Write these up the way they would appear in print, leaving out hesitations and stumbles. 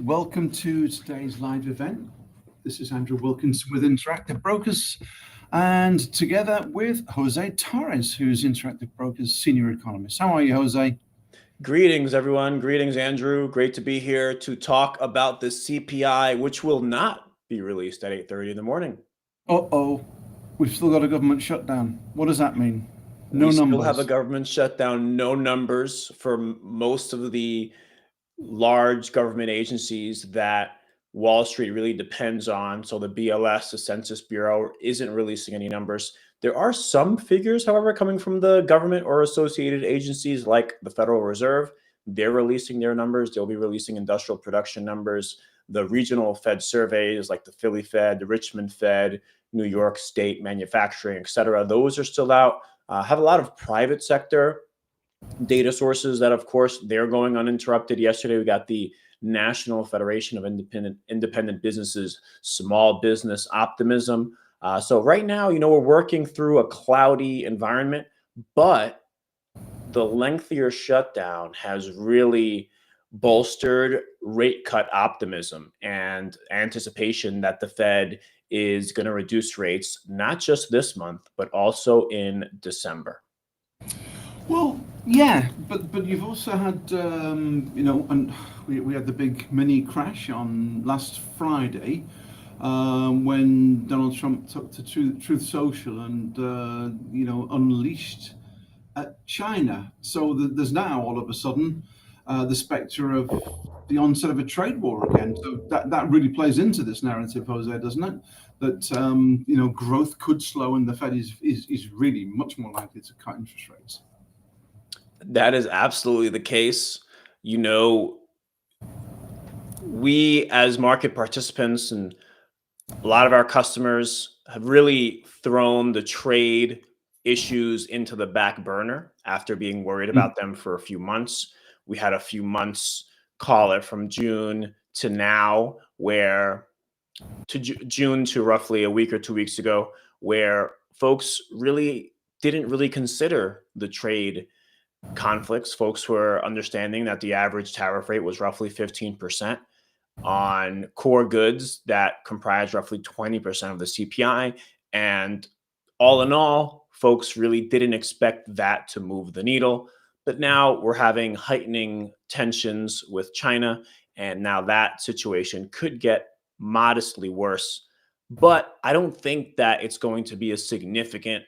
welcome to today's live event. This is Andrew Wilkinson with Interactive Brokers, and together with Jose Torres, who's Interactive Brokers Senior Economist. How are you, Jose? Greetings, everyone. Greetings, Andrew. Great to be here to talk about the CPI, which will not be released at 8:30 in the morning. Uh-oh, we've still got a government shutdown. What does that mean? No We numbers. still have a government shutdown, no numbers for most of the large government agencies that Wall Street really depends on. So the BLS, the Census Bureau, isn't releasing any numbers. There are some figures, however, coming from the government or associated agencies like the Federal Reserve. They're releasing their numbers. They'll be releasing industrial production numbers. The regional Fed surveys like the Philly Fed, the Richmond Fed, New York State manufacturing, et cetera, those are still out. Have a lot of private sector data sources that, of course, they're going uninterrupted. Yesterday, we got the National Federation of Independent Businesses, Small Business Optimism. So right now, we're working through a cloudy environment, but the lengthier shutdown has really bolstered rate cut optimism and anticipation that the Fed is going to reduce rates, not just this month, but also in December. Well, yeah, but you've also had, and we had the big mini crash on last Friday when Donald Trump took to Truth Social and, unleashed China. So there's now all of a sudden the specter of the onset of a trade war again. So that really plays into this narrative, Jose, doesn't it? That, growth could slow and the Fed is really much more likely to cut interest rates. That is absolutely the case. We as market participants and a lot of our customers have really thrown the trade issues into the back burner after being worried about them for a few months. We had a few months, call it from June to now, June to roughly a week or 2 weeks ago, where folks really didn't really consider the trade conflicts. Folks were understanding that the average tariff rate was roughly 15% on core goods that comprise roughly 20% of the CPI. And all in all, folks really didn't expect that to move the needle. But now we're having heightening tensions with China, and now that situation could get modestly worse. But I don't think that it's going to be a significant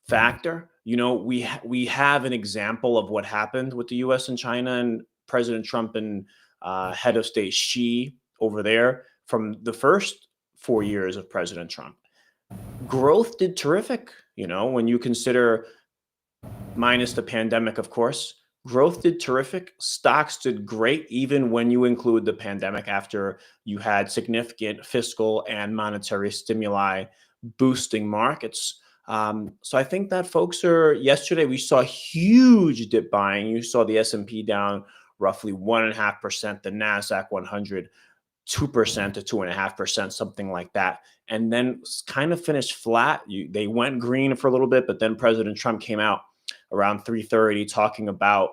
factor. We have an example of what happened with the U.S. and China and President Trump and head of state Xi over there from the first 4 years of President Trump. Growth did terrific, when you consider minus the pandemic, of course. Growth did terrific. Stocks did great, even when you include the pandemic after you had significant fiscal and monetary stimuli boosting markets. So I think that yesterday we saw huge dip buying. You saw the S&P down roughly 1.5%, the NASDAQ 100, 2% to 2.5%, something like that. And then kind of finished flat. They went green for a little bit, but then President Trump came out around 3:30 talking about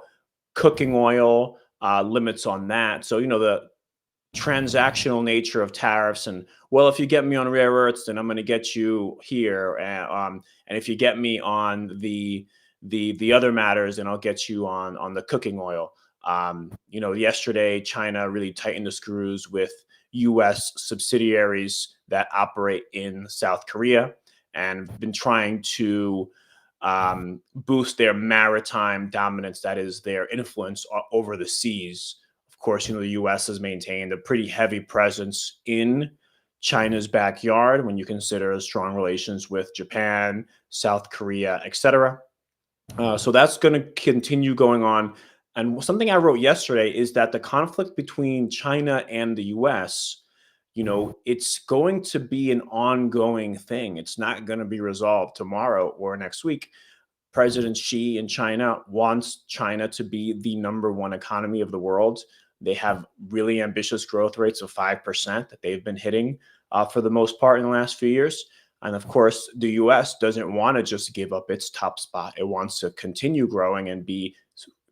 cooking oil, limits on that. So, the transactional nature of tariffs and, well, if you get me on rare earths, then I'm going to get you here. And if you get me on the other matters, then I'll get you on the cooking oil. Yesterday, China really tightened the screws with U.S. subsidiaries that operate in South Korea and been trying to boost their maritime dominance, that is their influence over the seas. Of course, the U.S. has maintained a pretty heavy presence in China's backyard when you consider strong relations with Japan, South Korea, etc. So that's going to continue going on. And something I wrote yesterday is that the conflict between China and the U.S., it's going to be an ongoing thing. It's not going to be resolved tomorrow or next week. President Xi in China wants China to be the number one economy of the world. They have really ambitious growth rates of 5% that they've been hitting for the most part in the last few years. And of course, the U.S. doesn't want to just give up its top spot. It wants to continue growing and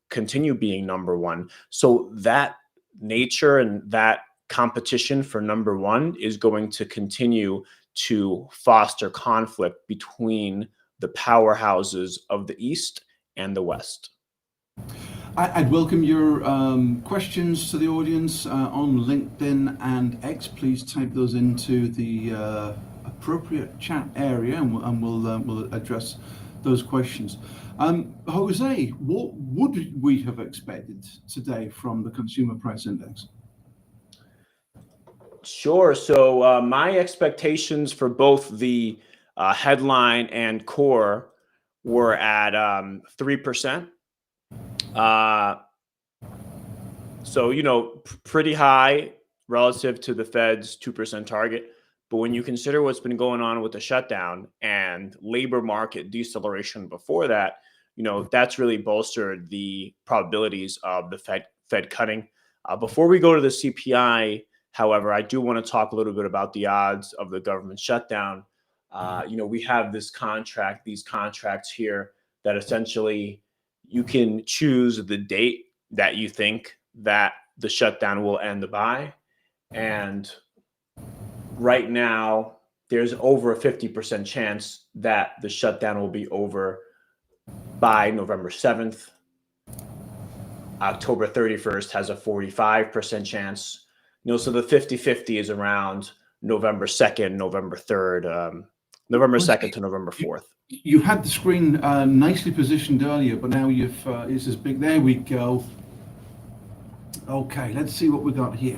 continue being number one. So that nature and that competition for number one is going to continue to foster conflict between the powerhouses of the East and the West. I'd welcome your questions to the audience on LinkedIn and X. Please type those into the appropriate chat area, and we'll address those questions. Jose, what would we have expected today from the Consumer Price Index? Sure. So my expectations for both the headline and core were at 3%. So, you know, pretty high relative to the Fed's 2% target. But when you consider what's been going on with the shutdown and labor market deceleration before that, you know, that's really bolstered the probabilities of the Fed cutting. Before we go to the CPI, however, I do want to talk a little bit about the odds of the government shutdown. You know, we have these contracts here that essentially you can choose the date that you think that the shutdown will end by. And right now, there's over a 50% chance that the shutdown will be over by November 7th. October 31st has a 45% chance. You know, so the 50-50 is around November 2nd, November 3rd, November 2nd to November 4th. You had the screen nicely positioned earlier, but now it's as big. There we go. Okay, let's see what we got here.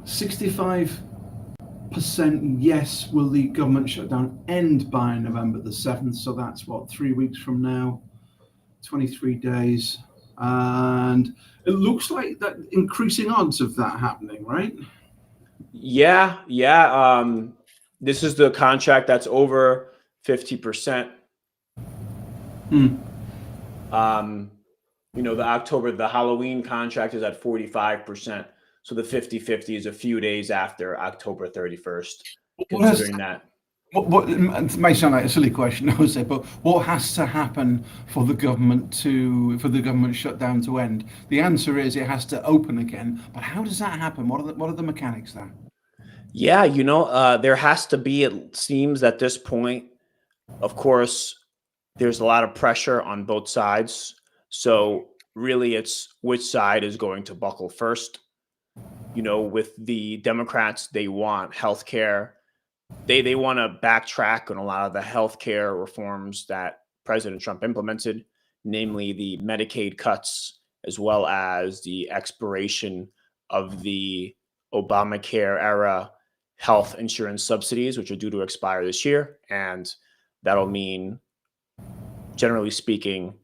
65% yes, will the government shutdown end by November the 7th? So that's what, 3 weeks from now, 23 days. And it looks like that increasing odds of that happening, right? Yeah. This is the contract that's over 50%. You know, the Halloween contract is at 45%. So the 50-50 is a few days after October 31st, considering that. What it may sound like a silly question, Jose, but what has to happen for the government shutdown to end? The answer is it has to open again. But how does that happen? What are the mechanics there? Yeah, you know, there has to be, it seems at this point, of course, there's a lot of pressure on both sides. So really it's which side is going to buckle first. You know, with the Democrats, they want healthcare. They want to backtrack on a lot of the healthcare reforms that President Trump implemented, namely the Medicaid cuts, as well as the expiration of the Obamacare era health insurance subsidies, which are due to expire this year. And that'll mean, generally speaking,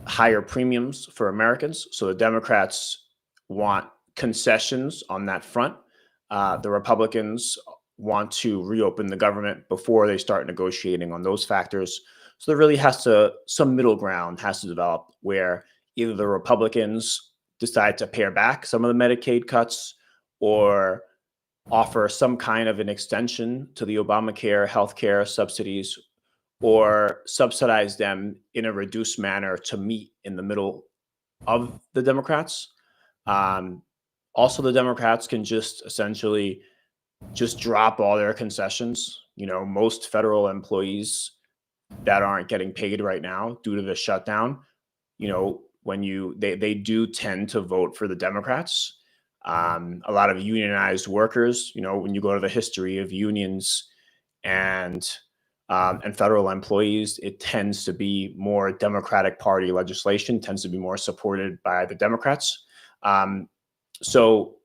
higher premiums for Americans. So the Democrats want concessions on that front. The Republicans want to reopen the government before they start negotiating on those factors. So there really some middle ground has to develop where either the Republicans decide to pare back some of the Medicaid cuts or offer some kind of an extension to the Obamacare healthcare subsidies, or subsidize them in a reduced manner to meet in the middle of the Democrats. Also, the Democrats can just essentially drop all their concessions. You know, most federal employees that aren't getting paid right now due to the shutdown, you know, they do tend to vote for the Democrats. A lot of unionized workers, you know, when you go to the history of unions and federal employees, it tends to be more Democratic Party legislation, tends to be more supported by the Democrats. So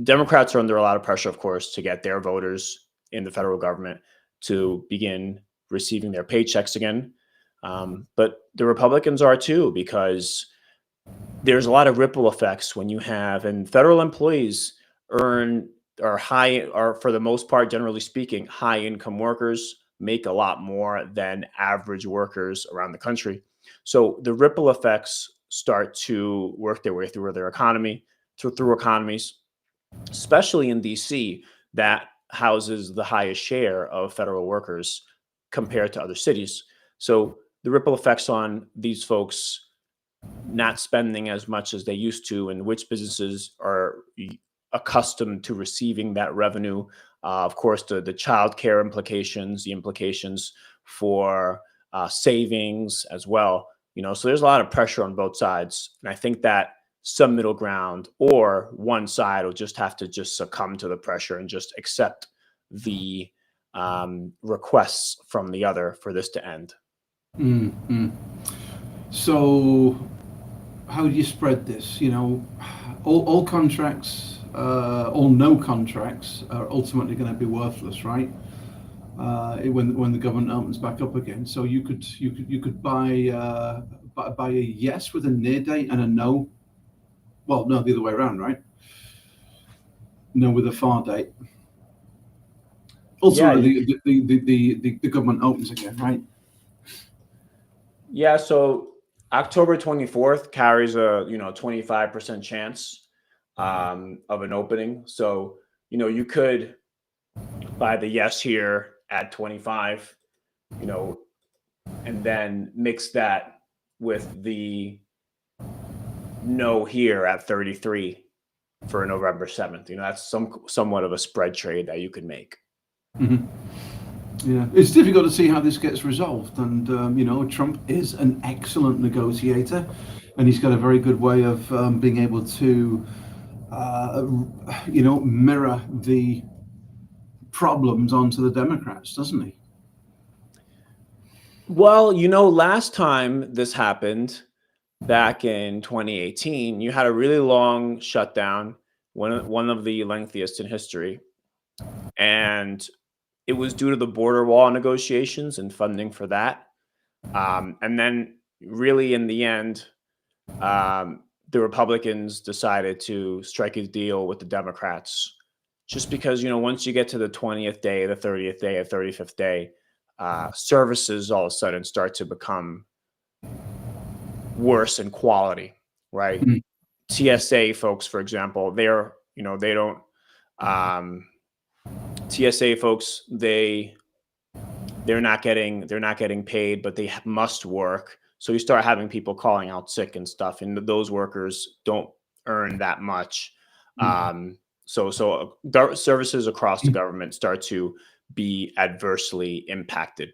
Democrats are under a lot of pressure, of course, to get their voters in the federal government to begin receiving their paychecks again. But the Republicans are too, because there's a lot of ripple effects when you have, and federal employees are for the most part, generally speaking, high income workers, make a lot more than average workers around the country. So the ripple effects start to work their way through their economy, through economies, especially in DC, that houses the highest share of federal workers compared to other cities. So the ripple effects on these folks not spending as much as they used to, and which businesses are accustomed to receiving that revenue. Of course, the child care implications, the implications for savings as well. So there's a lot of pressure on both sides. And I think that some middle ground or one side will just have to just succumb to the pressure and just accept the requests from the other for this to end. Mm-hmm. So how do you spread this? All contracts, all no contracts are ultimately going to be worthless, right? When the government opens back up again. So you could buy a yes with a near date and a no. Well, no, the other way around, right? No with a far date. Ultimately, the government opens again, right? Yeah. So October 24th carries a 25% chance of an opening. So you could buy the yes here at 25, and then mix that with the no here at 33 for November 7th. That's somewhat of a spread trade that you could make. Mm-hmm. Yeah, it's difficult to see how this gets resolved, and Trump is an excellent negotiator, and he's got a very good way of being able to mirror the problems onto the Democrats, doesn't he? Well, last time this happened back in 2018, you had a really long shutdown, one of the lengthiest in history, and it was due to the border wall negotiations and funding for that. And then really in the end, the Republicans decided to strike a deal with the Democrats just because, once you get to the 20th day, the 30th day, the 35th day, services all of a sudden start to become worse in quality, right? Mm-hmm. TSA folks, for example, they don't, TSA folks, they're not getting paid, but they must work. So you start having people calling out sick and stuff, and those workers don't earn that much. So services across the government start to be adversely impacted.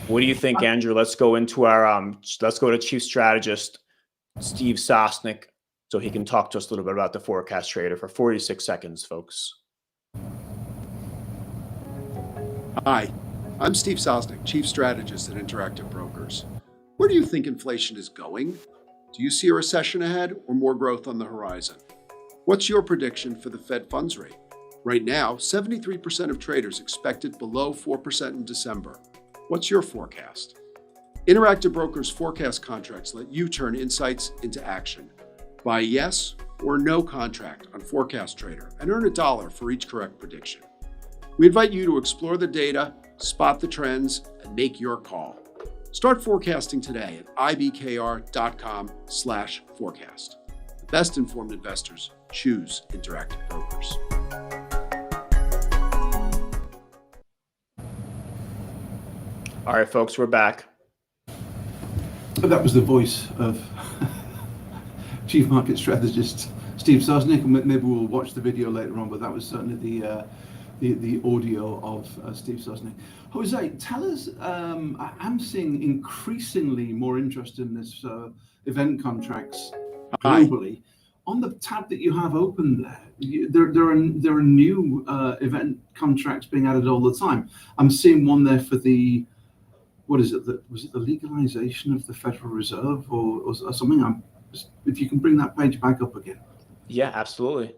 What do you think, Andrew? Let's go into let's go to Chief Strategist Steve Sosnick so he can talk to us a little bit about the forecast trader for 46 seconds, folks. Hi, I'm Steve Sosnick, Chief Strategist at Interactive Brokers. Where do you think inflation is going? Do you see a recession ahead or more growth on the horizon? What's your prediction for the Fed funds rate? Right now, 73% of traders expect it below 4% in December. What's your forecast? Interactive Brokers forecast contracts let you turn insights into action. Buy yes or no contract on Forecast Trader and earn $1 for each correct prediction. We invite you to explore the data, spot the trends, and make your call. Start forecasting today at ibkr.com/forecast. The best informed investors choose Interactive Brokers. All right, folks, we're back. That was the voice of Chief Market Strategist Steve Sosnick, and maybe we'll watch the video later on, but that was certainly the audio of Steve Sosnick. Jose, tell us, I'm seeing increasingly more interest in this event contracts globally. On the tab that you have open there are new event contracts being added all the time. I'm seeing one there for the, what is it? Was it the legalization of the Federal Reserve or something? If you can bring that page back up again. Yeah, absolutely.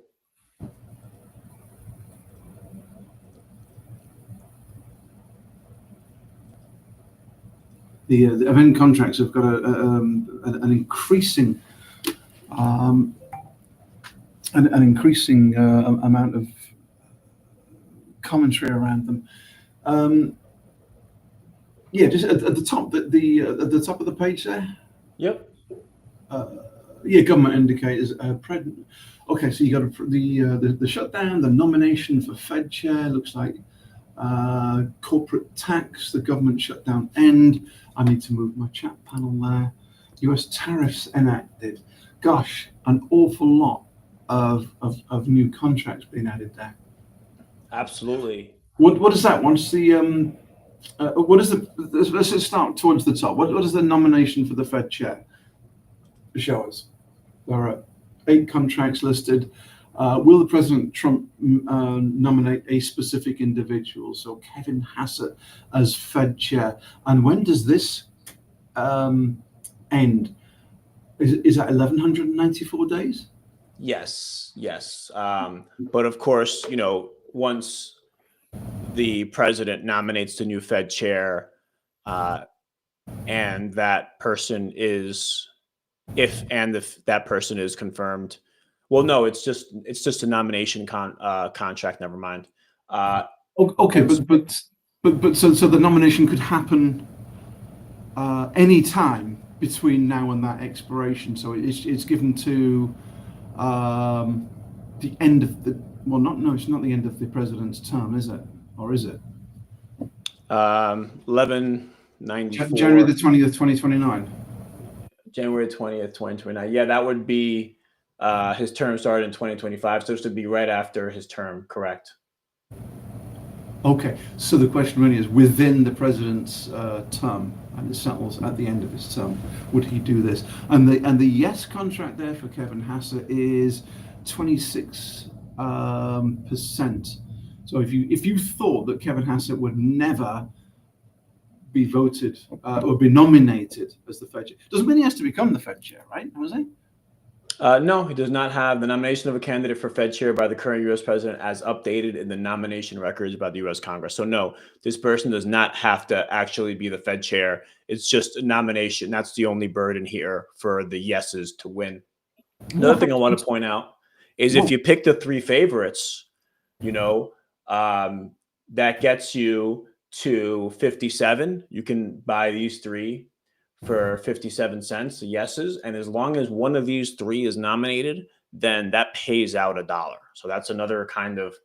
The event contracts have got an increasing amount of commentary around them. Just at the top, at the top of the page there. Yep. Government indicators. Okay, so you got the shutdown, the nomination for Fed chair. Looks like corporate tax, the government shutdown end. I need to move my chat panel there. U.S. tariffs enacted. Gosh, an awful lot of new contracts being added there. Absolutely. What is that? What's the what is the? Let's just start towards the top. What is the nomination for the Fed chair? Show us. There are 8 contracts listed. Will the President Trump nominate a specific individual? So Kevin Hassett as Fed chair. And when does this end? Is that 1,194 days? Yes. But of course, once the president nominates the new Fed chair, and that person is, if that person is confirmed, well, no, it's just a nomination contract. Never mind. Okay, but so the nomination could happen any time between now and that expiration. So it's given to the end of the, well, it's not the end of the president's term, is it? Or is it? 1194. January the 20th, 2029. January 20th, 2029. Yeah, that would be his term started in 2025. So this would be right after his term, correct? Okay, so the question really is, within the president's term, and it settles at the end of his term, would he do this? And the yes contract there for Kevin Hassett is 26%. So if you thought that Kevin Hassett would never be voted or be nominated as the Fed chair, doesn't mean he has to become the Fed chair, right? Was he? No, he does not have the nomination of a candidate for Fed chair by the current U.S. president as updated in the nomination records by the U.S. Congress. So no, this person does not have to actually be the Fed chair. It's just a nomination. That's the only burden here for the yeses to win. Another thing I want to point out is if you pick the 3 favorites, that gets you to 57. You can buy these 3 for 57 cents, the yeses. And as long as one of these 3 is nominated, then that pays out $1. So that's another kind of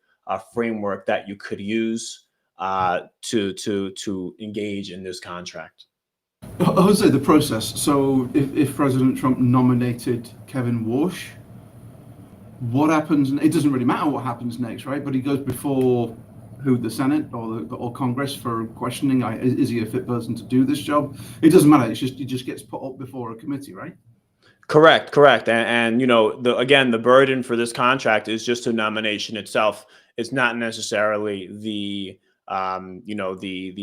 framework that you could use to engage in this contract. Jose, the process. So if President Trump nominated Kevin Warsh, what happens? It doesn't really matter what happens next, right? But he goes before the Senate or Congress for questioning. Is he a fit person to do this job? It doesn't matter. He just gets put up before a committee, right? Correct. And the burden for this contract is just a nomination itself. It's not necessarily the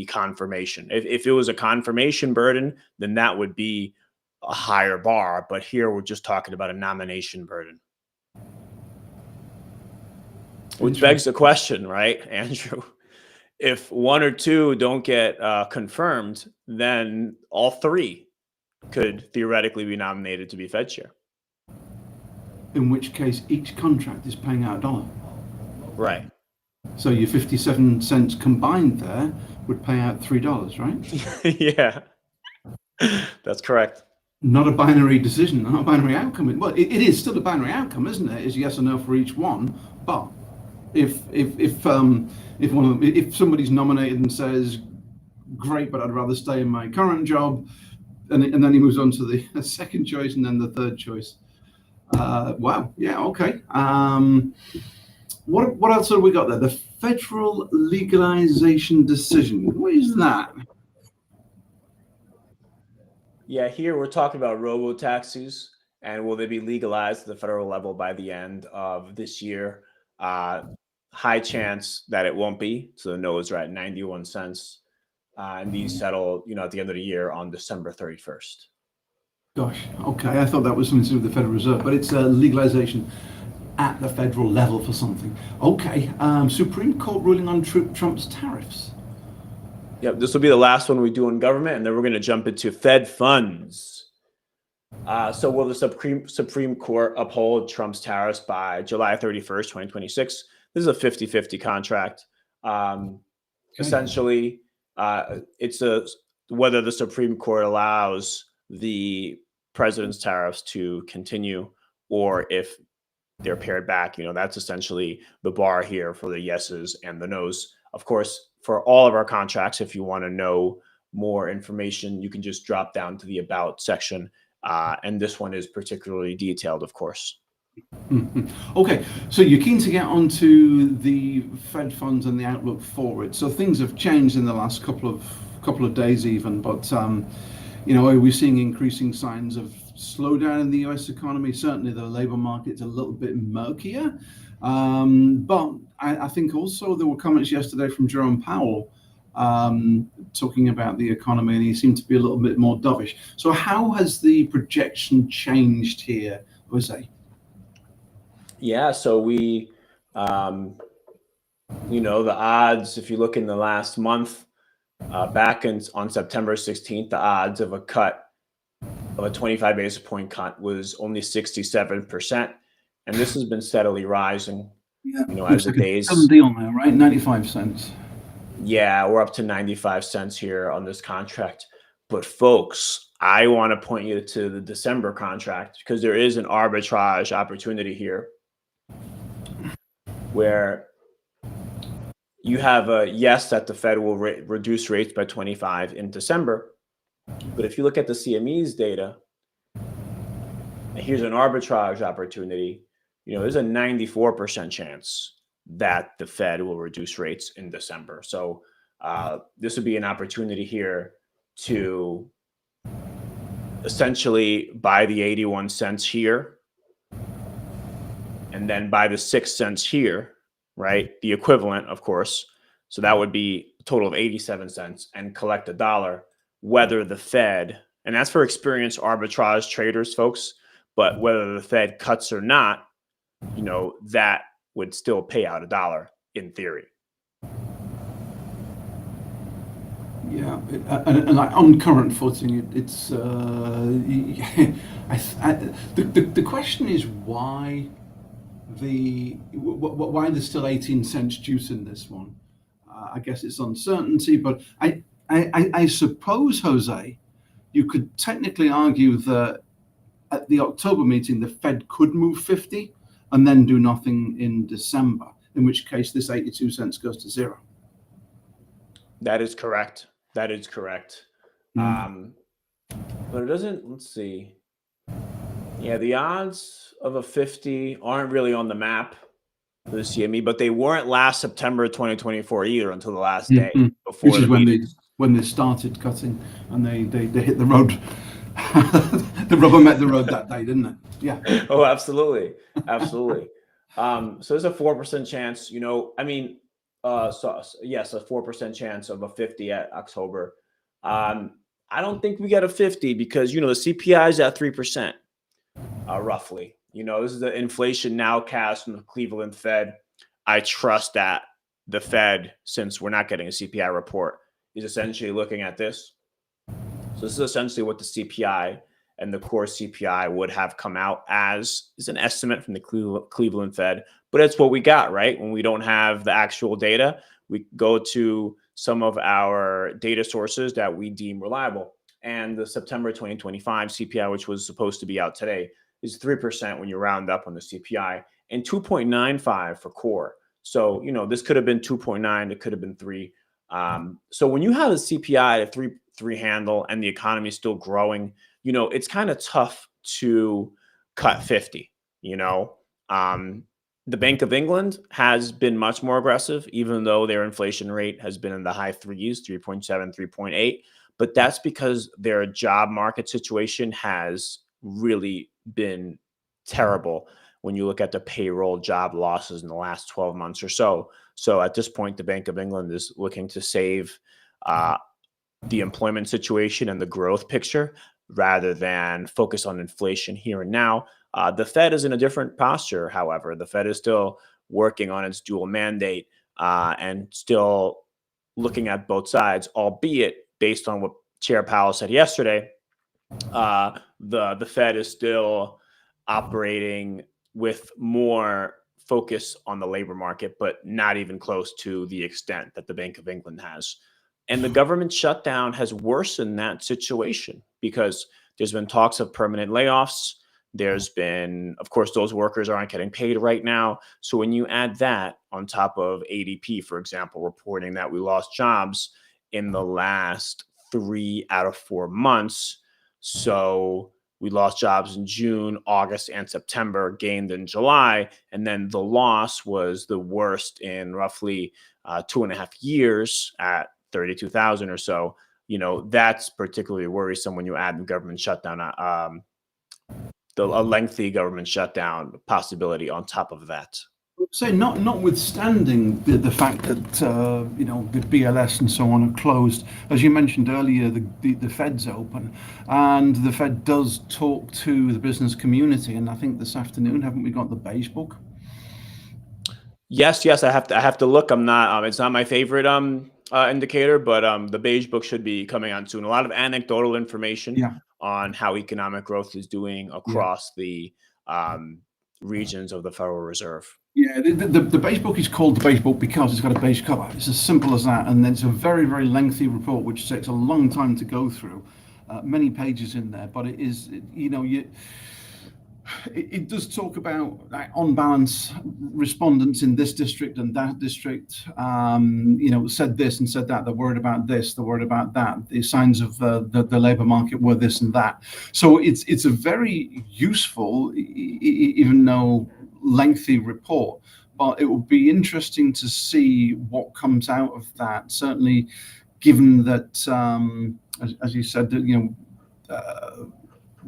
confirmation. If it was a confirmation burden, then that would be a higher bar. But here we're just talking about a nomination burden. Which begs the question, right, Andrew? If 1 or 2 don't get confirmed, then all 3 could theoretically be nominated to be Fed chair. In which case, each contract is paying out $1. Right. So your 57 cents combined there would pay out $3, right? Yeah, that's correct. Not a binary decision, not a binary outcome. Well, it is still a binary outcome, isn't it? It's yes or no for each one, but if somebody's nominated and says, great, but I'd rather stay in my current job, and then he moves on to the second choice and then the third choice. Wow. Yeah. Okay. What else have we got there? The federal legalization decision. What is that? Yeah, here we're talking about robo-taxis, and will they be legalized at the federal level by the end of this year? High chance that it won't be. So the no is right, 91 cents. And these settle, at the end of the year on December 31st. Gosh, okay. I thought that was something to do with the Federal Reserve, but it's a legalization at the federal level for something. Okay. Supreme Court ruling on Trump's tariffs. Yep, this will be the last one we do in government, and then we're going to jump into Fed funds. So will the Supreme Court uphold Trump's tariffs by July 31st, 2026? This is a 50-50 contract. Essentially, it's whether the Supreme Court allows the president's tariffs to continue or if they're pared back. That's essentially the bar here for the yeses and the nos. Of course, for all of our contracts, if you want to know more information, you can just drop down to the About section. And this one is particularly detailed, of course. Mhm. Okay, so you're keen to get onto the Fed funds and the outlook for it. So things have changed in the last couple of days, even. But are we seeing increasing signs of slowdown in the U.S. economy? Certainly, the labor market's a little bit murkier. But I think also there were comments yesterday from Jerome Powell talking about the economy, and he seemed to be a little bit more dovish. So how has the projection changed here, Jose? Yeah, so the odds, if you look in the last month, on September 16th, the odds of a 25 basis point cut was only 67%. And this has been steadily rising, Yeah, as looks the like a done days. deal now, right? 95 cents. Yeah, we're up to 95 cents here on this contract. But folks, I want to point you to the December contract because there is an arbitrage opportunity here where you have a yes that the Fed will reduce rates by 25 in December. But if you look at the CME's data, here's an arbitrage opportunity. There's a 94% chance that the Fed will reduce rates in December. So this would be an opportunity here to essentially buy the 81 cents here and then buy the 6 cents here, right? The equivalent, of course. So that would be a total of 87 cents and collect $1, whether the Fed, and that's for experienced arbitrage traders, folks, but whether the Fed cuts or not, that would still pay out $1 in theory. Yeah, and on current footing, it's the question is why why there's still 18 cents juice in this one. I guess it's uncertainty, but I suppose, Jose, you could technically argue that at the October meeting, the Fed could move 50 and then do nothing in December, in which case this 82 cents goes to zero. That is correct. That is correct. But it doesn't, let's see. Yeah, the odds of a 50 aren't really on the map for the CME, but they weren't last September 2024 either until the last day before Which is the meeting. when they started cutting and they hit the road. The rubber met the road that day, didn't it? Yeah. Oh, absolutely. Absolutely. So there's a 4% chance, yes, a 4% chance of a 50 at October. I don't think we get a 50 because, the CPI is at 3%, roughly. This is the inflation nowcast from the Cleveland Fed. I trust that the Fed, since we're not getting a CPI report, is essentially looking at this. So this is essentially what the CPI and the core CPI would have come out as, is an estimate from the Cleveland Fed. But it's what we got, right? When we don't have the actual data, we go to some of our data sources that we deem reliable. And the September 2025 CPI, which was supposed to be out today, is 3% when you round up on the CPI and 2.95 for core. So, this could have been 2.9, it could have been 3. So when you have a CPI at 3 handle and the economy is still growing, it's kind of tough to cut 50. The Bank of England has been much more aggressive, even though their inflation rate has been in the high 3s, 3.7, 3.8. But that's because their job market situation has really been terrible when you look at the payroll job losses in the last 12 months or so. So at this point, the Bank of England is looking to save the employment situation and the growth picture rather than focus on inflation here and now. The Fed is in a different posture, however. The Fed is still working on its dual mandate and still looking at both sides, albeit based on what Chair Powell said yesterday, the Fed is still operating with more focus on the labor market, but not even close to the extent that the Bank of England has. And the government shutdown has worsened that situation because there's been talks of permanent layoffs. There's been, of course, those workers aren't getting paid right now. So when you add that on top of ADP, for example, reporting that we lost jobs in the last 3 out of 4 months. So we lost jobs in June, August, and September, gained in July. And then the loss was the worst in roughly 2.5 years at 32,000 or so. That's particularly worrisome when you add the government shutdown, a lengthy government shutdown possibility on top of that. So notwithstanding the fact that the BLS and so on are closed, as you mentioned earlier, the Fed's open, and the Fed does talk to the business community. And I think this afternoon, haven't we got the beige book? Yes, I have to look. I'm not. It's not my favorite indicator, but the beige book should be coming on soon. A lot of anecdotal information on how economic growth is doing across the regions of the Federal Reserve. Yeah, the beige book is called the beige book because it's got a beige cover. It's as simple as that, and it's a very, very lengthy report which takes a long time to go through, many pages in there. But it is, it does talk about, on balance, respondents in this district and that district, said this and said that. They're worried about this, they're worried about that. The signs of the labour market were this and that. So it's a very useful, even though lengthy report. But it will be interesting to see what comes out of that. Certainly, given that, as you said, that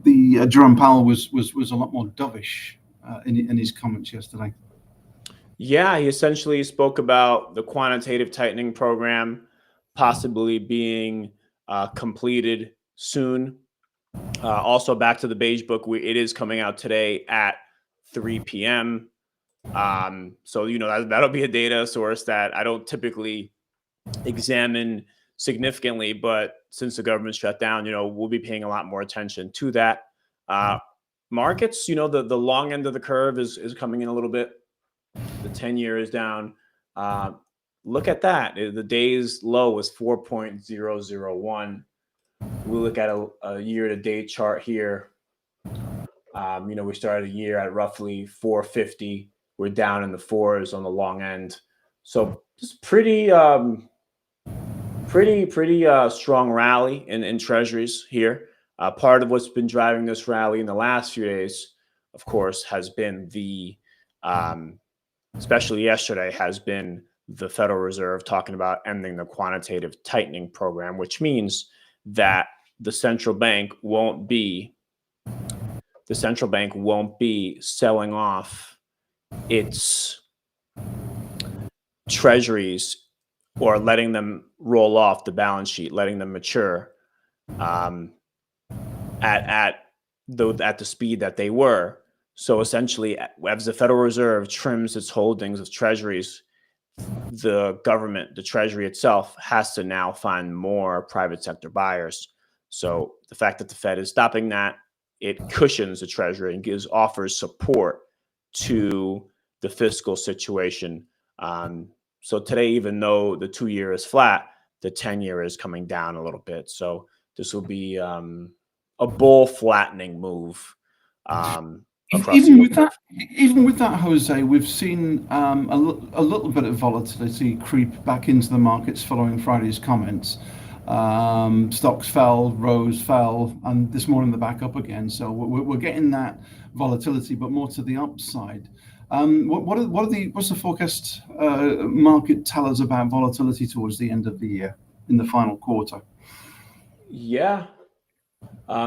the Jerome Powell was a lot more dovish in his comments yesterday. Yeah, he essentially spoke about the quantitative tightening program possibly being completed soon. Also, back to the beige book, it is coming out today at 3 p.m. So that'll be a data source that I don't typically examine significantly, but since the government shut down, we'll be paying a lot more attention to that. Markets, the long end of the curve is coming in a little bit. The 10-year is down. Look at that. The day's low was 4.001. We look at a year-to-date chart here. We started the year at roughly 450. We're down in the fours on the long end. So just pretty strong rally in treasuries here. Part of what's been driving this rally in the last few days, of course, has been especially yesterday, has been the Federal Reserve talking about ending the quantitative tightening program, which means that the central bank won't be selling off its treasuries or letting them roll off the balance sheet, letting them mature at the speed that they were. So essentially, as the Federal Reserve trims its holdings of treasuries, the government, the Treasury itself, has to now find more private sector buyers. So the fact that the Fed is stopping that, it cushions the Treasury and offers support to the fiscal situation. So today, even though the 2-year is flat, the 10-year is coming down a little bit. So this will be a bull flattening move. Even with that, Jose, we've seen a little bit of volatility creep back into the markets following Friday's comments. Stocks fell, rose, fell, and this morning they're back up again. So we're getting that volatility, but more to the upside. What's the forecast market tell us about volatility towards the end of the year in the final quarter? Yeah,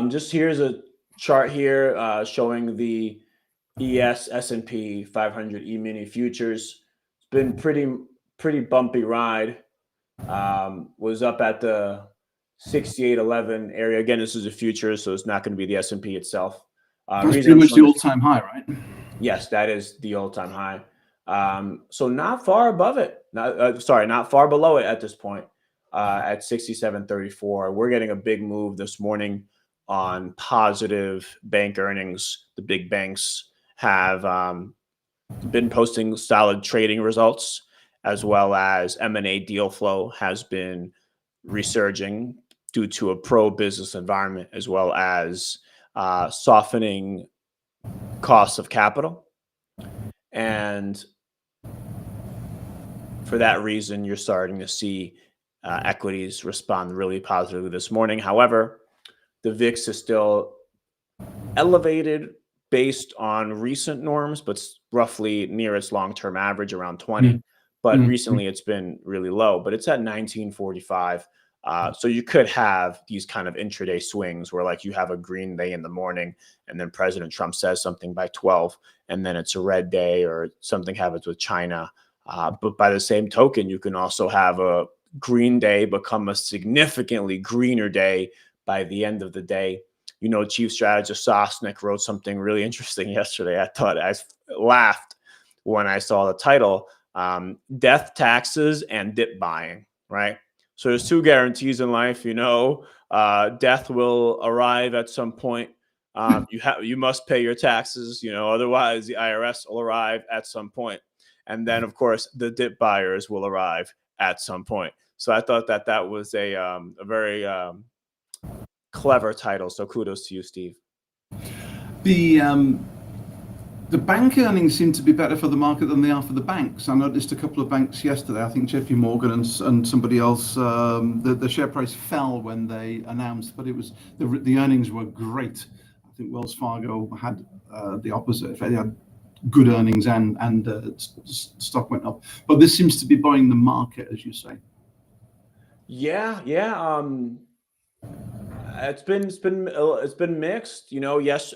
just here's a chart here showing the S&P 500 E-mini futures. It's been pretty bumpy ride. Was up at the 6811 area. Again, this is a future, so it's not going to be the S&P itself. That's pretty much the all-time high, right? Yes, that is the all-time high. So not far above it. Not far below it at this point. At 67.34, we're getting a big move this morning on positive bank earnings. The big banks have been posting solid trading results, as well as M&A deal flow has been resurging due to a pro-business environment, as well as softening costs of capital. And for that reason, you're starting to see equities respond really positively this morning. However, the VIX is still elevated based on recent norms, but roughly near its long-term average around 20. Mm, But mm, recently it's been really low, but it's at 1945. So you could have these kind of intraday swings where like you have a green day in the morning and then President Trump says something by 12 and then it's a red day or something happens with China. But by the same token, you can also have a green day become a significantly greener day by the end of the day. You know, Chief Strategist Sosnick wrote something really interesting yesterday. I thought I laughed when I saw the title, Death Taxes and Dip Buying, right? So there's two guarantees in life, you know, death will arrive at some point. You must pay your taxes, you know, otherwise the IRS will arrive at some point. And then, of course, the dip buyers will arrive at some point. So I thought that that was a very clever title. So kudos to you, Steve. The the bank earnings seem to be better for the market than they are for the banks. I noticed a couple of banks yesterday, I think JP Morgan and somebody else, the share price fell when they announced, but it was the earnings were great. I think Wells Fargo had the opposite. They had good earnings and stock went up. But this seems to be buying the market, as you say. Yeah, yeah. It's been mixed. You know, yes,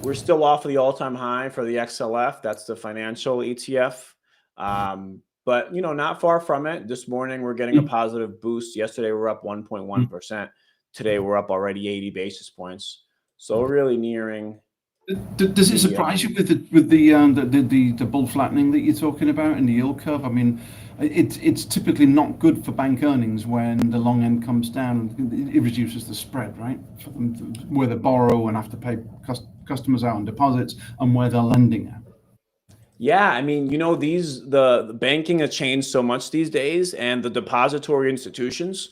we're still off of the all-time high for the XLF. That's the financial ETF. But you know, not far from it. This morning we're getting a positive boost. Yesterday we're up 1.1%. Today we're up already 80 basis points. So we're really nearing. Does it surprise you with the bull flattening that you're talking about in the yield curve? I mean, it's typically not good for bank earnings when the long end comes down. It reduces the spread, right? For them where they borrow and have to pay customers out on deposits and where they're lending at. Yeah, I mean, you know, the banking has changed so much these days, and the depository institutions,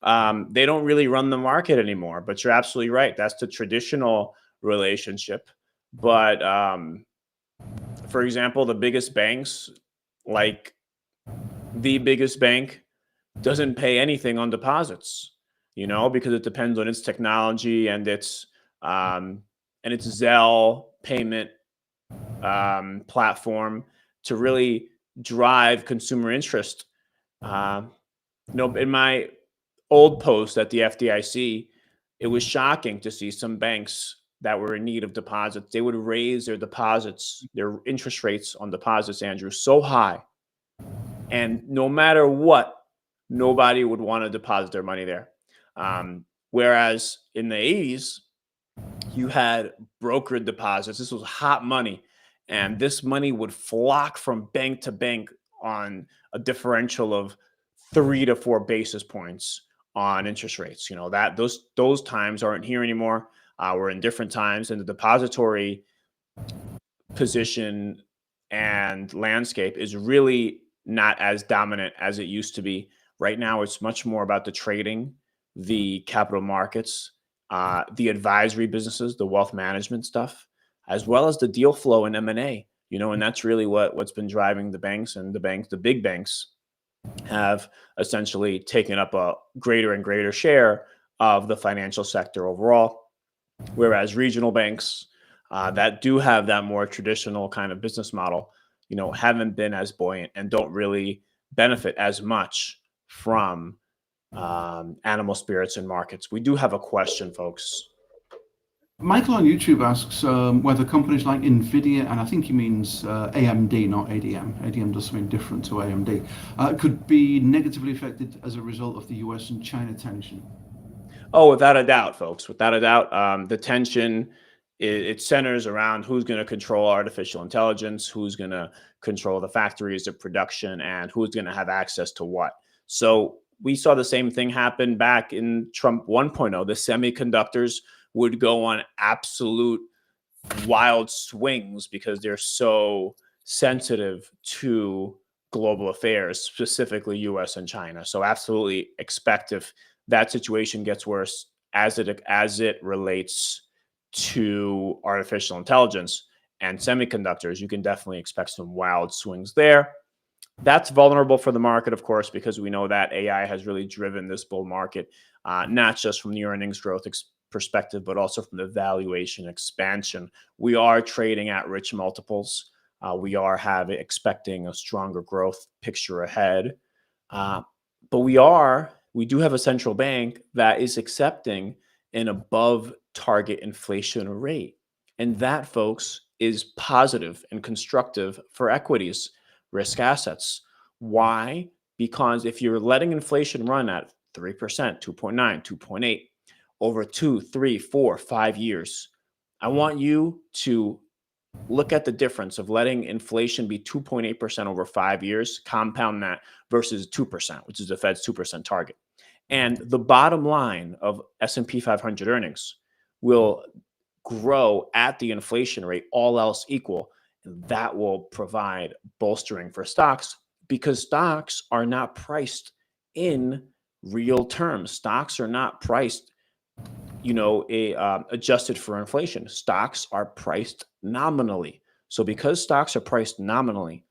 they don't really run the market anymore. But you're absolutely right. That's the traditional relationship. But for example, the biggest banks, like the biggest bank, doesn't pay anything on deposits, you know, because it depends on its technology and its Zelle payment platform to really drive consumer interest. You know, in my old post at the FDIC, it was shocking to see some banks that were in need of deposits. They would raise their deposits, their interest rates on deposits, Andrew, so high. And no matter what, nobody would want to deposit their money there. Whereas in the 80s, you had brokered deposits. This was hot money. And this money would flock from bank to bank on a differential of 3 to 4 basis points on interest rates. You know, that those times aren't here anymore. We're in different times, and the depository position and landscape is really not as dominant as it used to be. Right now, it's much more about the trading, the capital markets, the advisory businesses, the wealth management stuff, as well as the deal flow in M&A. You know, and that's really what's been driving the banks, and the big banks have essentially taken up a greater and greater share of the financial sector overall. Whereas regional banks that do have that more traditional kind of business model, you know, haven't been as buoyant and don't really benefit as much from animal spirits in markets. We do have a question, folks. Michael on YouTube asks whether companies like NVIDIA, and I think he means AMD, not ADM. ADM does something different to AMD, could be negatively affected as a result of the US and China tension. Oh, without a doubt, folks. Without a doubt, the tension, it centers around who's going to control artificial intelligence, who's going to control the factories of production, and who's going to have access to what. So we saw the same thing happen back in Trump 1.0. The semiconductors would go on absolute wild swings because they're so sensitive to global affairs, specifically US and China. So absolutely expect if that situation gets worse as it relates to artificial intelligence and semiconductors, you can definitely expect some wild swings there. That's vulnerable for the market, of course, because we know that AI has really driven this bull market, not just from the earnings growth perspective, but also from the valuation expansion. We are trading at rich multiples. We are expecting a stronger growth picture ahead. But we do have a central bank that is accepting an above target inflation rate. And that, folks, is positive and constructive for equities, risk assets. Why? Because if you're letting inflation run at 3%, 2.9, 2.8 over 2, 3, 4, 5 years, I want you to look at the difference of letting inflation be 2.8% over 5 years, compound that versus 2%, which is the Fed's 2% target. And the bottom line of S&P 500 earnings will grow at the inflation rate, all else equal. And that will provide bolstering for stocks, because stocks are not priced in real terms. Stocks are not priced, adjusted for inflation. Stocks are priced nominally. So because stocks are priced nominally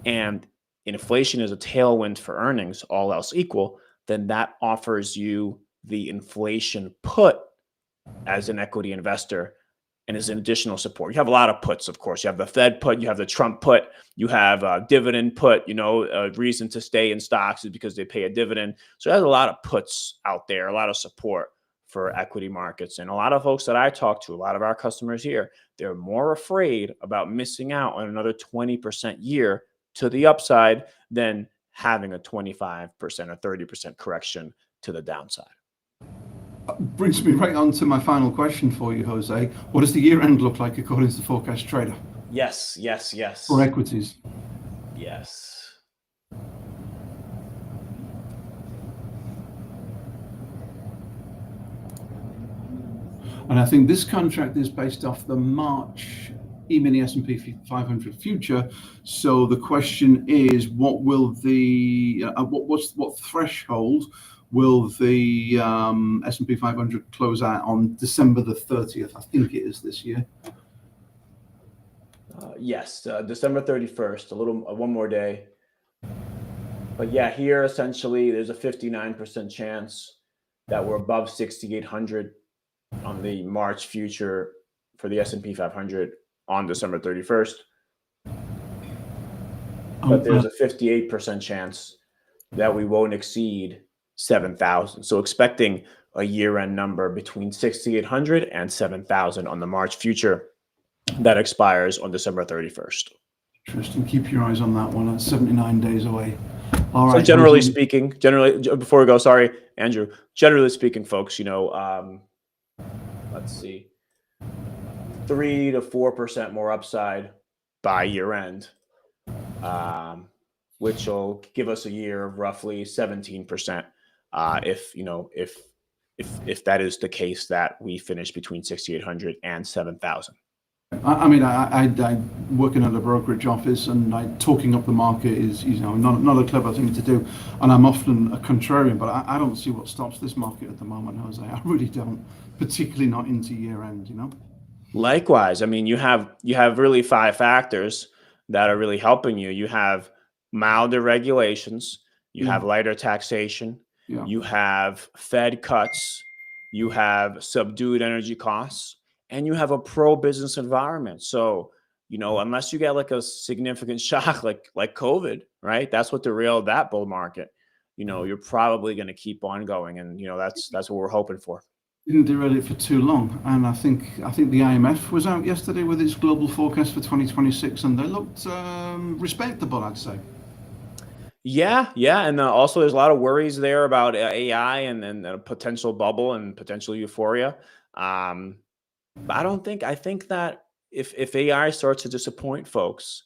and inflation is a tailwind for earnings, all else equal, then that offers you the inflation put as an equity investor and as an additional support. You have a lot of puts, of course. You have the Fed put, you have the Trump put, you have a dividend put. A reason to stay in stocks is because they pay a dividend. So there's a lot of puts out there, a lot of support for equity markets. And a lot of folks that I talk to, a lot of our customers here, they're more afraid about missing out on another 20% year to the upside than having a 25% or 30% correction to the downside. Brings me right on to my final question for you, Jose. What does the year end look like according to the forecast trader? Yes. For equities. Yes. And I think this contract is based off the March E-mini S&P 500 future. So the question is, what will what threshold will the S&P 500 close out on December the 30th? I think it is this year. Yes, December 31st, one more day. But yeah, here essentially there's a 59% chance that we're above 6,800 on the March future for the S&P 500 on December 31st. But there's a 58% chance that we won't exceed 7,000. So expecting a year-end number between 6,800 and 7,000 on the March future that expires on December 31st. Interesting. Keep your eyes on that one. That's 79 days away. All right. So generally speaking, before we go, sorry, Andrew, generally speaking, folks, let's see, 3 to 4% more upside by year end, which will give us a year of roughly 17%. If that is the case, that we finish between 6,800 and 7,000. I work in a brokerage office, and talking up the market is, not a clever thing to do. And I'm often a contrarian, but I don't see what stops this market at the moment, Jose. I really don't, particularly not into year end, Likewise, you have really 5 factors that are really helping you. You have milder regulations, you have lighter taxation, you have Fed cuts, you have subdued energy costs, and you have a pro-business environment. So, unless you get like a significant shock like COVID, right? That's what derailed that bull market. You're probably going to keep on going, and that's what we're hoping for. Didn't derail it for too long, and I think the IMF was out yesterday with its global forecast for 2026, and they looked respectable, I'd say. Yeah, and also there's a lot of worries there about AI and a potential bubble and potential euphoria. But I think that if AI starts to disappoint folks,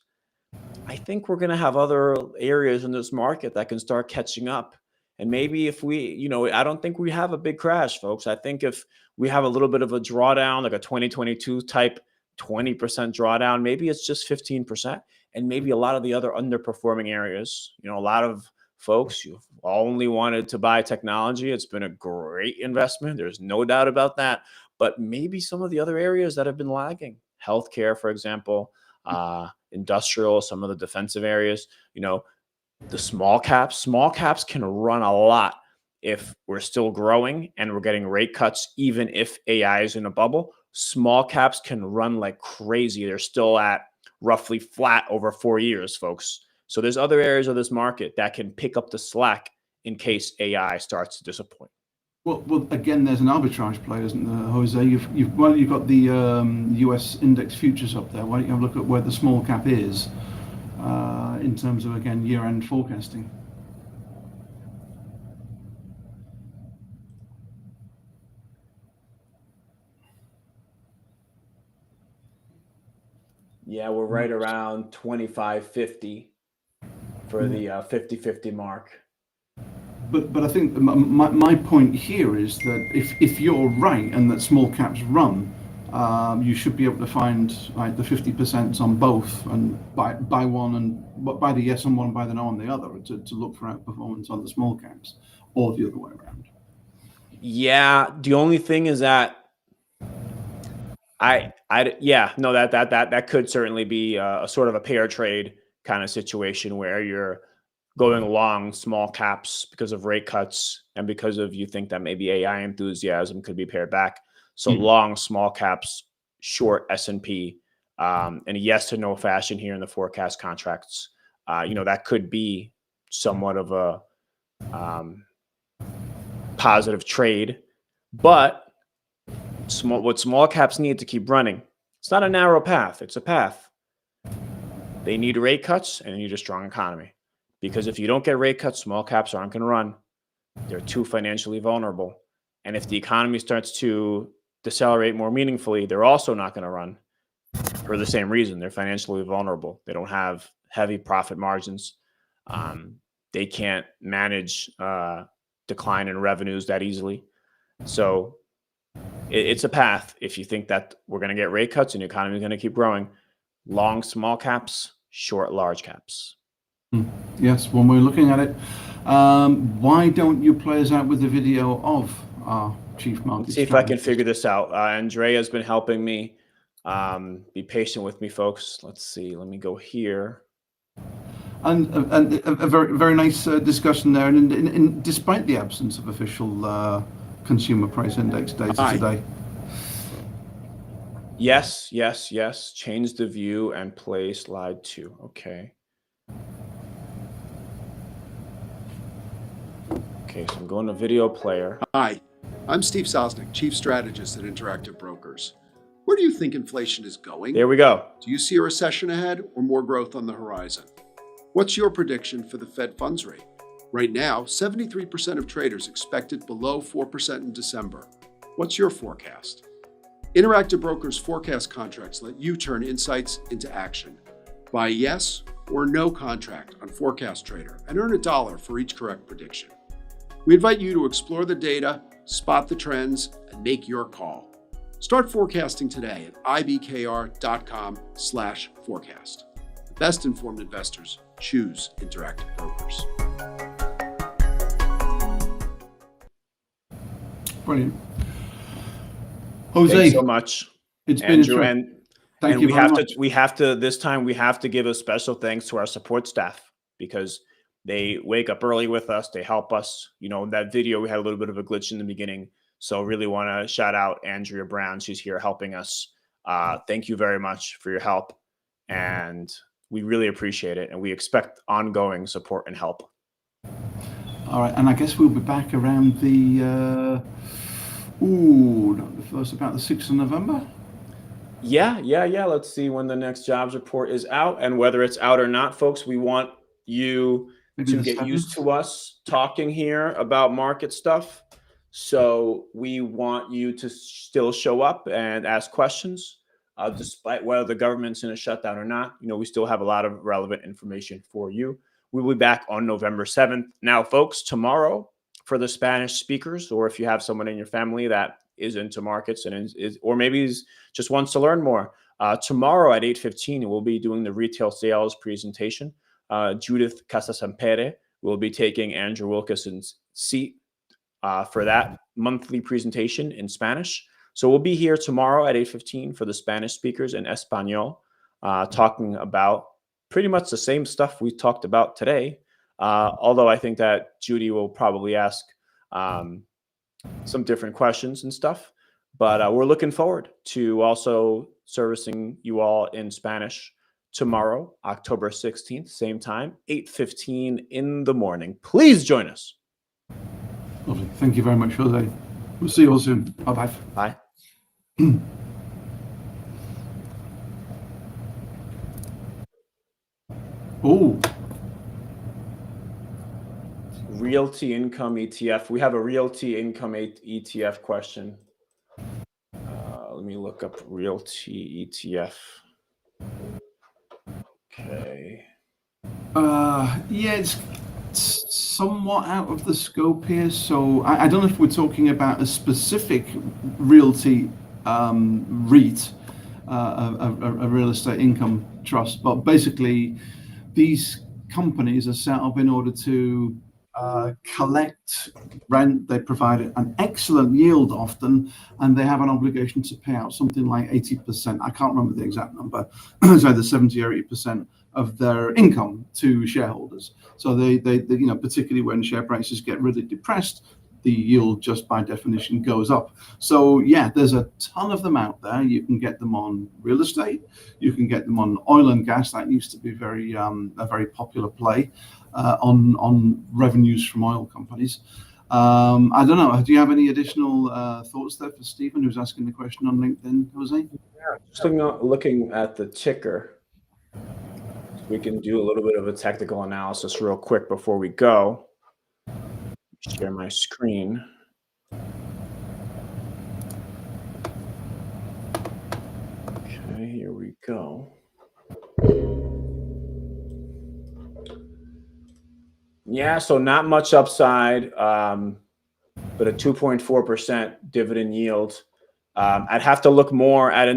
I think we're going to have other areas in this market that can start catching up. And maybe if we, I don't think we have a big crash, folks. I think if we have a little bit of a drawdown, like a 2022 type 20% drawdown, maybe it's just 15%. And maybe a lot of the other underperforming areas, a lot of folks, you've only wanted to buy technology. It's been a great investment. There's no doubt about that. But maybe some of the other areas that have been lagging, healthcare, for example, industrial, some of the defensive areas, the small caps can run a lot if we're still growing and we're getting rate cuts, even if AI is in a bubble, small caps can run like crazy. They're still at roughly flat over 4 years, folks. So there's other areas of this market that can pick up the slack in case AI starts to disappoint. Well, again, there's an arbitrage play, isn't there, Jose? You've got the U.S. index futures up there. Why don't you have a look at where the small cap is in terms of, again, year-end forecasting? Yeah, we're right around 25.50 for the 50-50 mark. But I think my point here is that if you're right and that small caps run, you should be able to find like the 50% on both and buy one and buy the yes on one, buy the no on the other to look for outperformance on the small caps, or the other way around. Yeah, the only thing is that that could certainly be a sort of a pair trade kind of situation where you're going long small caps because of rate cuts and because of you think that maybe AI enthusiasm could be pared back. So long small caps, short S&P, in a yes to no fashion here in the forecast contracts. That could be somewhat of a positive trade, but what small caps need to keep running, it's not a narrow path, it's a path. They need rate cuts and they need a strong economy. Because if you don't get rate cuts, small caps aren't going to run. They're too financially vulnerable. And if the economy starts to decelerate more meaningfully, they're also not going to run for the same reason. They're financially vulnerable. They don't have heavy profit margins. They can't manage decline in revenues that easily. So it's a path. If you think that we're going to get rate cuts and the economy is going to keep growing, long small caps, short large caps. Yes, when we're looking at it, why don't you play us out with the video of our chief market Let's see if I can figure this out. Andrea's been helping me. Be patient with me, folks. Let's see. Let me go here. And a very, very nice discussion there. And despite the absence of official consumer price index data today. Yes. Change the view and play slide 2. Okay. Okay, so I'm going to video player. Hi, I'm Steve Sosnick, Chief Strategist at Interactive Brokers. Where do you think inflation is going? There we go. Do you see a recession ahead or more growth on the horizon? What's your prediction for the Fed funds rate? Right now, 73% of traders expect it below 4% in December. What's your forecast? Interactive Brokers forecast contracts let you turn insights into action. Buy yes or no contract on Forecast Trader and earn $1 for each correct prediction. We invite you to explore the data, spot the trends, and make your call. Start forecasting today at ibkr.com/forecast. The best informed investors choose Interactive Brokers. Brilliant. Jose, thanks so much. It's Andrew, been and thank you we very have much. to this time we have to give a special thanks to our support staff because they wake up early with us. They help us. That video, we had a little bit of a glitch in the beginning. So really want to shout out Andrea Brown. She's here helping us. Thank you very much for your help. And we really appreciate it. And we expect ongoing support and help. All right. And I guess we'll be back around the about the 6th of November. Yeah. Let's see when the next jobs report is out. And whether it's out or not, folks, we want you to get used to us talking here about market stuff. So we want you to still show up and ask questions, despite whether the government's in a shutdown or not. We still have a lot of relevant information for you. We'll be back on November 7th. Now, folks, tomorrow for the Spanish speakers, or if you have someone in your family that is into markets and or maybe just wants to learn more, tomorrow at 8:15, we'll be doing the retail sales presentation. Judith Casasampere will be taking Andrew Wilkinson's seat for that monthly presentation in Spanish. So we'll be here tomorrow at 8:15 for the Spanish speakers in Espanol, talking about pretty much the same stuff we talked about today. Although I think that Judy will probably ask some different questions and stuff. But we're looking forward to also servicing you all in Spanish tomorrow, October 16th, same time, 8:15 in the morning. Please join us. Lovely. Thank you very much, Jose. We'll see you all soon. Bye-bye. Bye. Oh, Realty income ETF. We have a realty income ETF question. Let me look up realty ETF. Okay. yeah, it's somewhat out of the scope here. So I don't know if we're talking about a specific realty REIT, a real estate income trust, but basically these companies are set up in order to collect rent. They provide an excellent yield often, and they have an obligation to pay out something like 80%. I can't remember the exact number. It's either 70 or 80% of their income to shareholders. So they particularly when share prices get really depressed, the yield just by definition goes up. So yeah, there's a ton of them out there. You can get them on real estate. You can get them on oil and gas. That used to be a very popular play on revenues from oil companies. I don't know. Do you have any additional thoughts there for Stephen, who's asking the question on LinkedIn, Jose? Yeah, just looking at the ticker. We can do a little bit of a technical analysis real quick before we go. Share my screen. Okay, here we go. Yeah, so not much upside, but a 2.4% dividend yield. I'd have to look more at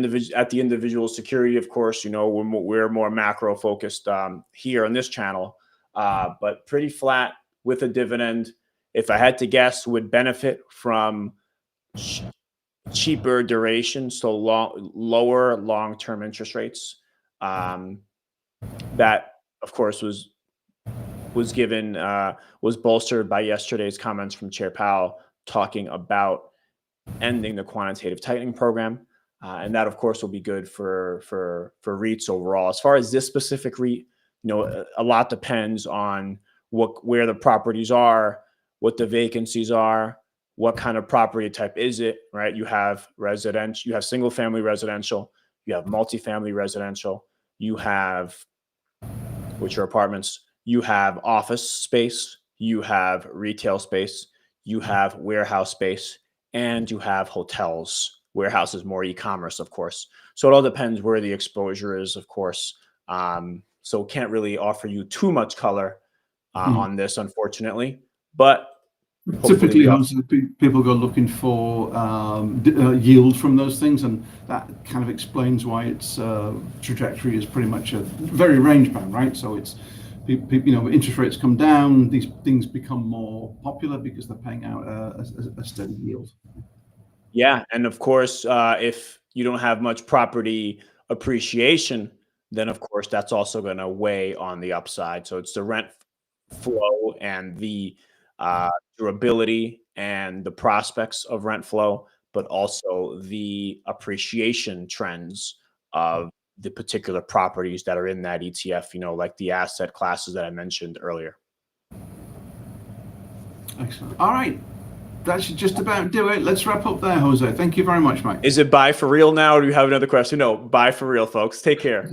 the individual security, of course. We're more macro focused here on this channel, but pretty flat with a dividend. If I had to guess, would benefit from cheaper duration, so lower long-term interest rates. That, of course, was bolstered by yesterday's comments from Chair Powell talking about ending the quantitative tightening program, and that, of course, will be good for REITs overall. As far as this specific REIT, a lot depends on where the properties are, what the vacancies are, what kind of property type is it, right? You have residential, you have single family residential, you have multifamily residential, you have, which are apartments, you have office space, you have retail space, you have warehouse space, and you have hotels. Warehouse is more e-commerce, of course. So it all depends where the exposure is, of course. So can't really offer you too much color on this, unfortunately. But typically, people go looking for yield from those things, and that kind of explains why its trajectory is pretty much a very range bound, right? So it's interest rates come down, these things become more popular because they're paying out a steady yield. Yeah, and of course, if you don't have much property appreciation, then of course that's also going to weigh on the upside. So it's the rent flow and the durability and the prospects of rent flow, but also the appreciation trends of the particular properties that are in that ETF, like the asset classes that I mentioned earlier. Excellent. All right. That should just about do it. Let's wrap up there, Jose. Thank you very much, Mike. Is it buy for real now, or do you have another question? No, buy for real, folks. Take care.